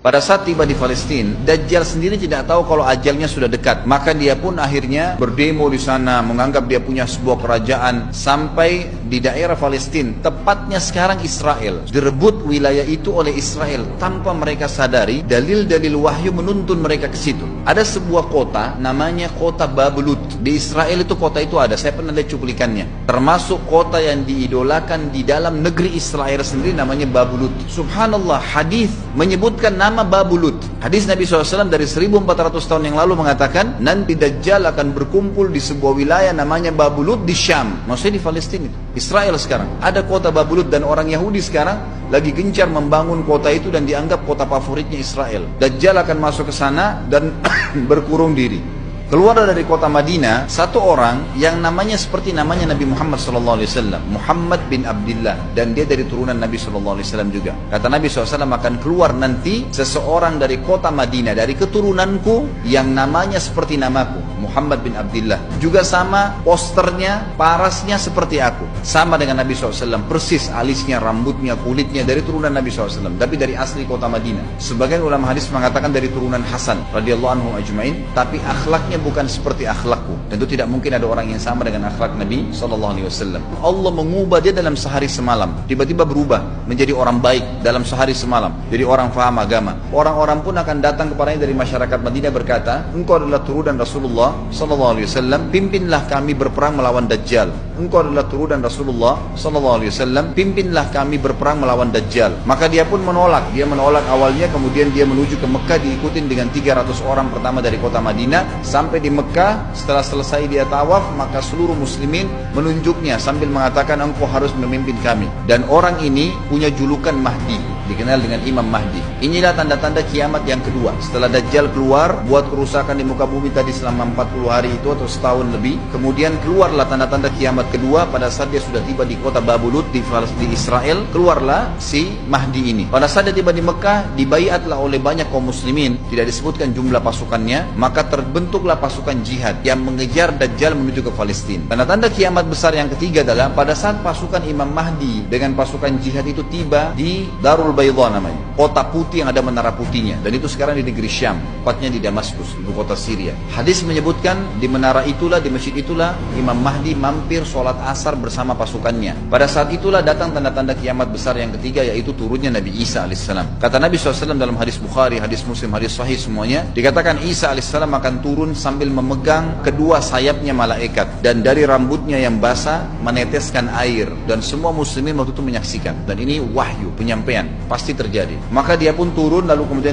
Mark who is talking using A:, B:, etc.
A: Pada saat tiba di Palestina, Dajjal sendiri tidak tahu kalau ajalnya sudah dekat. Maka dia pun akhirnya berdemo di sana, menganggap dia punya sebuah kerajaan sampai di daerah Palestina. Tepatnya sekarang Israel. Direbut wilayah itu oleh Israel tanpa mereka sadari. Dalil-dalil wahyu menuntun mereka ke situ. Ada sebuah kota namanya kota Babulut. Di Israel itu kota itu ada. Saya pernah lihat cuplikannya. Termasuk kota yang diidolakan di dalam negeri Israel sendiri namanya Babulut. Subhanallah, hadis menyebutkan nama Babulut. Hadis Nabi SAW dari 1400 tahun yang lalu mengatakan nanti Dajjal akan berkumpul di sebuah wilayah namanya Babulut di Syam. Maksudnya di Palestina, Israel sekarang. Ada kota Babulut dan orang Yahudi sekarang lagi gencar membangun kota itu dan dianggap kota favoritnya Israel. Dajjal akan masuk ke sana dan berkurung diri. Keluar dari kota Madinah satu orang yang namanya seperti namanya Nabi Muhammad SAW, Muhammad bin Abdullah, dan dia dari turunan Nabi SAW juga. Kata Nabi SAW, akan keluar nanti seseorang dari kota Madinah, dari keturunanku yang namanya seperti namaku, Muhammad bin Abdullah. Juga sama posternya, parasnya seperti aku, sama dengan Nabi SAW, persis alisnya, rambutnya, kulitnya dari turunan Nabi SAW, tapi dari asli kota Madinah. Sebagian ulama hadis mengatakan dari turunan Hasan radhiyallahu anhu ajmain, tapi akhlaknya bukan seperti akhlakku. Tentu tidak mungkin ada orang yang sama dengan akhlak Nabi SAW. Allah mengubah dia dalam sehari semalam. Tiba-tiba berubah menjadi orang baik dalam sehari semalam. Jadi orang faham agama. Orang-orang pun akan datang kepadanya dari masyarakat Madinah berkata, engkau adalah turunan Rasulullah SAW, pimpinlah kami berperang melawan Dajjal. Engkau adalah turunan Rasulullah SAW, pimpinlah kami berperang melawan Dajjal. Maka dia pun menolak. Dia menolak awalnya, kemudian dia menuju ke Mekah diikutin dengan 300 orang pertama dari kota Madinah. Sampai di Mekah, setelah selesai dia tawaf, maka seluruh muslimin menunjuknya sambil mengatakan engkau harus memimpin kami. Dan orang ini punya julukan Mahdi, dikenal dengan Imam Mahdi. Inilah tanda-tanda kiamat yang kedua. Setelah Dajjal keluar, buat kerusakan di muka bumi tadi selama 40 hari itu atau setahun lebih. Kemudian keluarlah tanda-tanda kiamat kedua pada saat dia sudah tiba di kota Babulut di Israel. Keluarlah si Mahdi ini. Pada saat dia tiba di Mekah, dibaiatlah oleh banyak kaum muslimin. Tidak disebutkan jumlah pasukannya. Maka terbentuklah pasukan jihad yang mengejar Dajjal menuju ke Palestina. Tanda-tanda kiamat besar yang ketiga adalah pada saat pasukan Imam Mahdi dengan pasukan jihad itu tiba di Darul Baydha namanya, kota putih yang ada menara putihnya, dan itu sekarang di negeri Syam, tepatnya di Damaskus, ibu kota Syria. Hadis menyebutkan di menara itulah, di masjid itulah Imam Mahdi mampir sholat asar bersama pasukannya. Pada saat itulah datang tanda-tanda kiamat besar yang ketiga, yaitu turunnya Nabi Isa alaihissalam. Kata Nabi SAW dalam hadis Bukhari, hadis Muslim, hadis Sahih semuanya, dikatakan Isa alaihissalam akan turun sambil memegang kedua sayapnya malaikat, dan dari rambutnya yang basah meneteskan air, dan semua muslimin waktu itu menyaksikan. Dan ini wahyu, penyampaian, pasti terjadi. Maka dia pun turun, lalu kemudian